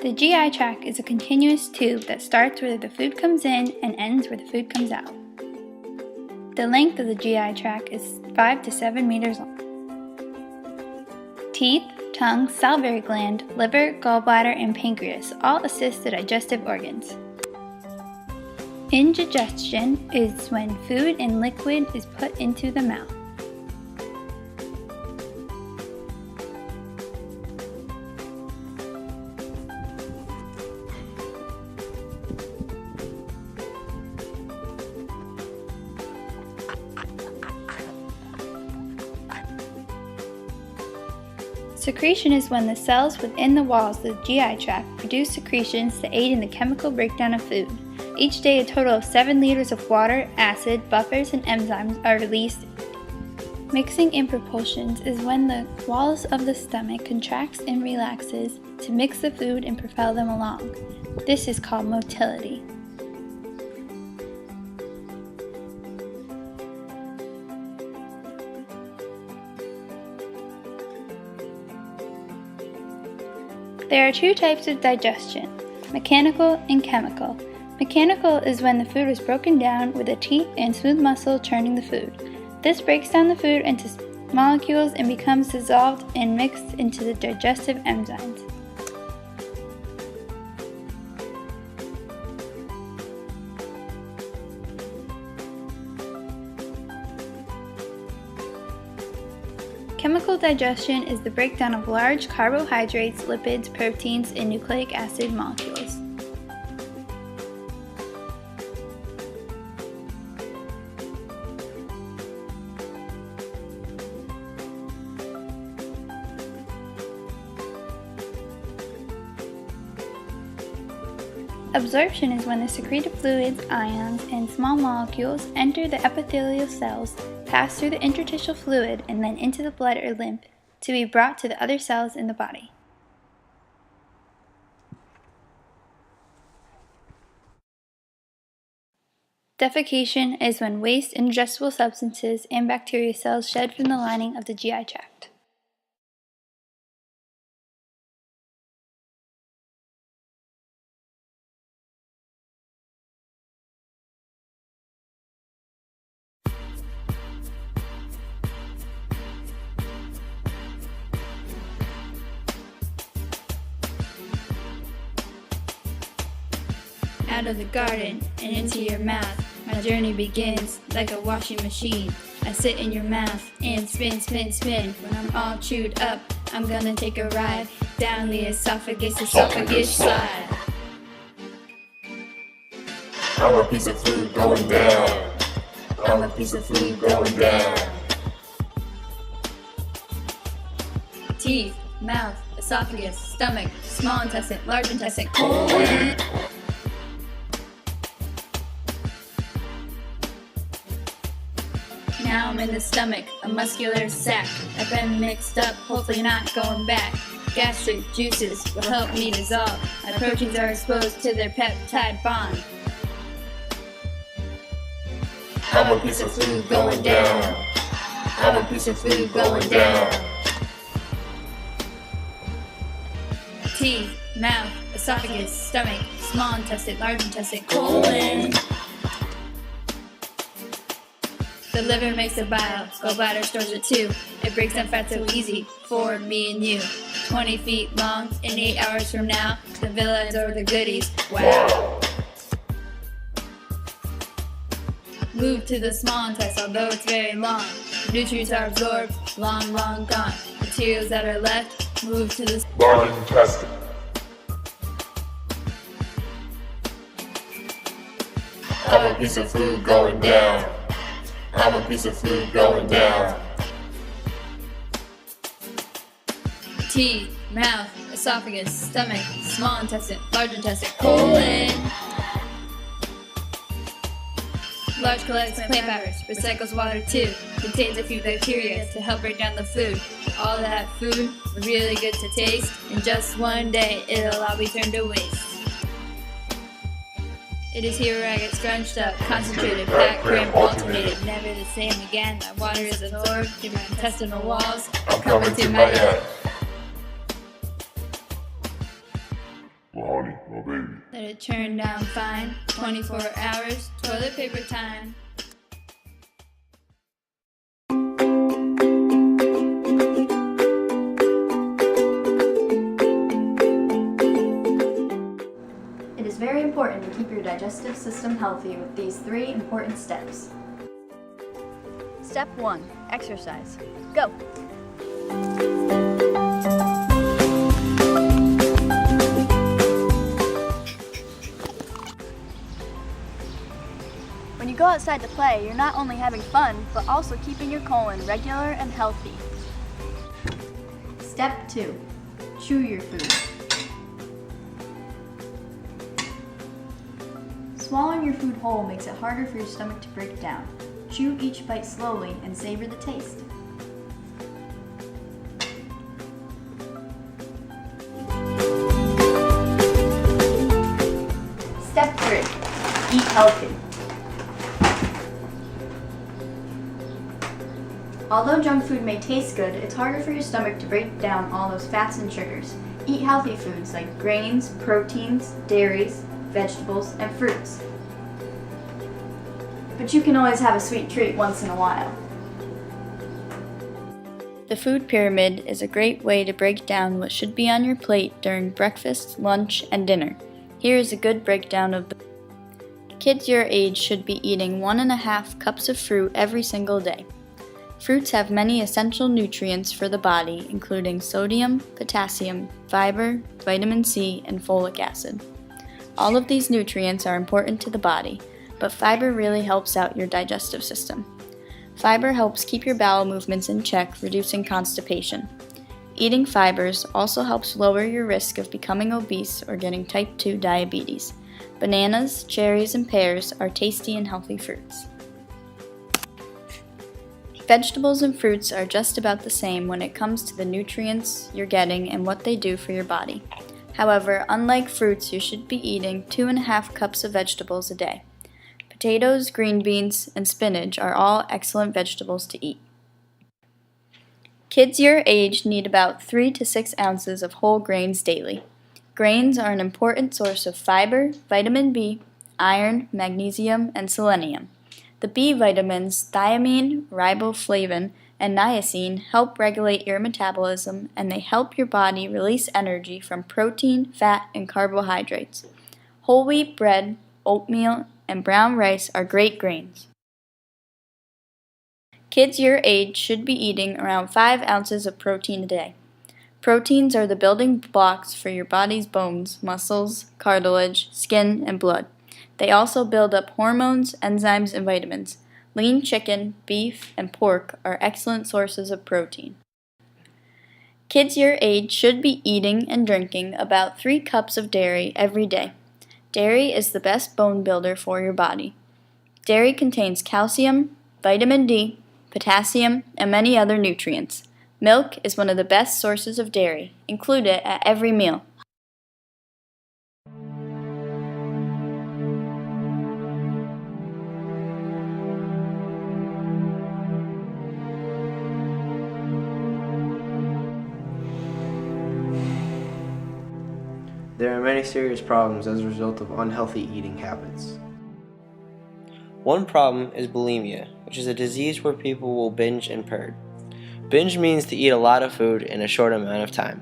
The GI tract is a continuous tube that starts where the food comes in and ends where the food comes out. The length of the GI tract is 5 to 7 meters long. Teeth, tongue, salivary gland, liver, gallbladder, and pancreas all assist the digestive organs. Indigestion is when food and liquid is put into the mouth. Secretion is when the cells within the walls of the GI tract produce secretions to aid in the chemical breakdown of food. Each day, a total of 7 liters of water, acid, buffers, and enzymes are released. Mixing in propulsions is when the walls of the stomach contracts and relaxes to mix the food and propel them along. This is called motility. There are two types of digestion, mechanical and chemical. Mechanical is when the food is broken down with the teeth and smooth muscle churning the food. This breaks down the food into molecules and becomes dissolved and mixed into the digestive enzymes. Chemical digestion is the breakdown of large carbohydrates, lipids, proteins, and nucleic acid molecules. Absorption is when the secreted fluids, ions, and small molecules enter the epithelial cells, pass through the interstitial fluid, and then into the blood or lymph to be brought to the other cells in the body. Defecation is when waste, ingestible substances, and bacteria cells shed from the lining of the GI tract. Out of the garden and into your mouth, my journey begins like a washing machine. I sit in your mouth and spin, spin, spin. When I'm all chewed up, I'm gonna take a ride down the esophagus slide. I'm a piece of food going down. I'm a piece of food going down. Teeth, mouth, esophagus, stomach, small intestine, large intestine, colon. Now I'm in the stomach, a muscular sac. I've been mixed up, hopefully not going back. Gastric juices will help me dissolve. My proteins are exposed to their peptide bond. I'm a piece of food going down. I'm a piece of food going down. Teeth, mouth, esophagus, stomach, small intestine, large intestine, colon. The liver makes the bile, gallbladder stores it too. It breaks down fat so easy for me and you. 20 feet long, in 8 hours from now, the villas or the goodies, wow. Move to the small intestine, although it's very long. Nutrients are absorbed, long, long gone. Materials that are left, move to the large intestine. I'm a piece of food going down. I'm a piece of food going down. Teeth, mouth, esophagus, stomach, small intestine, large intestine, colon. Large collects plant fibers, recycles water too, contains a few bacteria to help break down the food. All that food, really good to taste, in just one day it'll all be turned to waste. It is here where I get scrunched up, concentrated, packed, cramped, alternated, never the same again. My water is absorbed through my intestinal walls, I'm coming to my end. Let it turn down fine. 24 hours, toilet paper time. It is very important to keep your digestive system healthy with these 3 important steps. Step 1. Exercise. Go! When you go outside to play, you're not only having fun, but also keeping your colon regular and healthy. Step 2. Chew your food. Swallowing your food whole makes it harder for your stomach to break down. Chew each bite slowly and savor the taste. Step 3. Eat healthy. Although junk food may taste good, it's harder for your stomach to break down all those fats and sugars. Eat healthy foods like grains, proteins, dairies, vegetables, and fruits. But you can always have a sweet treat once in a while. The food pyramid is a great way to break down what should be on your plate during breakfast, lunch, and dinner. Here is a good breakdown of the kids your age should be eating 1.5 cups of fruit every single day. Fruits have many essential nutrients for the body, including sodium, potassium, fiber, vitamin C, and folic acid. All of these nutrients are important to the body, but fiber really helps out your digestive system. Fiber helps keep your bowel movements in check, reducing constipation. Eating fibers also helps lower your risk of becoming obese or getting type 2 diabetes. Bananas, cherries, and pears are tasty and healthy fruits. Vegetables and fruits are just about the same when it comes to the nutrients you're getting and what they do for your body. However, unlike fruits, you should be eating 2.5 cups of vegetables a day. Potatoes, green beans, and spinach are all excellent vegetables to eat. Kids your age need about 3 to 6 ounces of whole grains daily. Grains are an important source of fiber, vitamin B, iron, magnesium, and selenium. The B vitamins, thiamine, riboflavin, and niacin help regulate your metabolism, and they help your body release energy from protein, fat, and carbohydrates. Whole wheat bread, oatmeal, and brown rice are great grains. Kids your age should be eating around 5 ounces of protein a day. Proteins are the building blocks for your body's bones, muscles, cartilage, skin, and blood. They also build up hormones, enzymes, and vitamins. Lean chicken, beef, and pork are excellent sources of protein. Kids your age should be eating and drinking about 3 cups of dairy every day. Dairy is the best bone builder for your body. Dairy contains calcium, vitamin D, potassium, and many other nutrients. Milk is one of the best sources of dairy. Include it at every meal. There are many serious problems as a result of unhealthy eating habits. One problem is bulimia, which is a disease where people will binge and purge. Binge means to eat a lot of food in a short amount of time.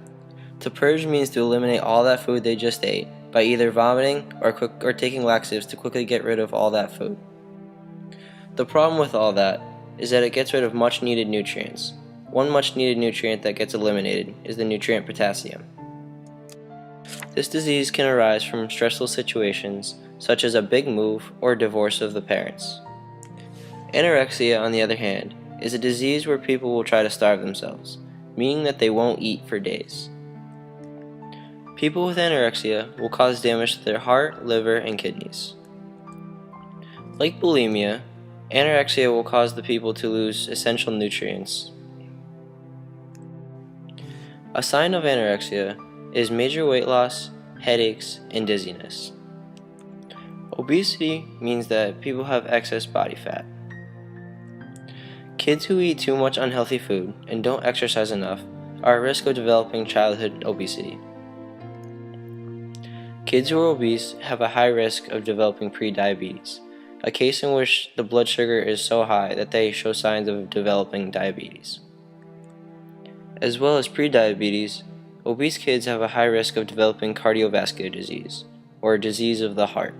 To purge means to eliminate all that food they just ate by either vomiting or taking laxatives to quickly get rid of all that food. The problem with all that is that it gets rid of much needed nutrients. One much needed nutrient that gets eliminated is the nutrient potassium. This disease can arise from stressful situations such as a big move or divorce of the parents. Anorexia, on the other hand, is a disease where people will try to starve themselves, meaning that they won't eat for days. People with anorexia will cause damage to their heart, liver, and kidneys. Like bulimia, anorexia will cause the people to lose essential nutrients. A sign of anorexia is major weight loss, headaches, and dizziness. Obesity means that people have excess body fat. Kids who eat too much unhealthy food and don't exercise enough are at risk of developing childhood obesity. Kids who are obese have a high risk of developing prediabetes, a case in which the blood sugar is so high that they show signs of developing diabetes. As well as prediabetes, obese kids have a high risk of developing cardiovascular disease, or disease of the heart.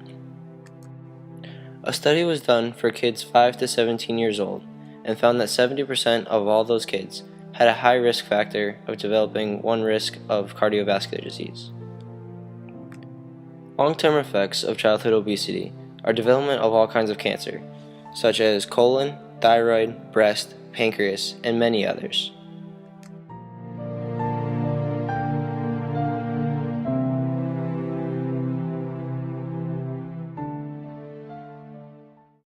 A study was done for kids 5 to 17 years old and found that 70% of all those kids had a high risk factor of developing one risk of cardiovascular disease. Long-term effects of childhood obesity are development of all kinds of cancer, such as colon, thyroid, breast, pancreas, and many others.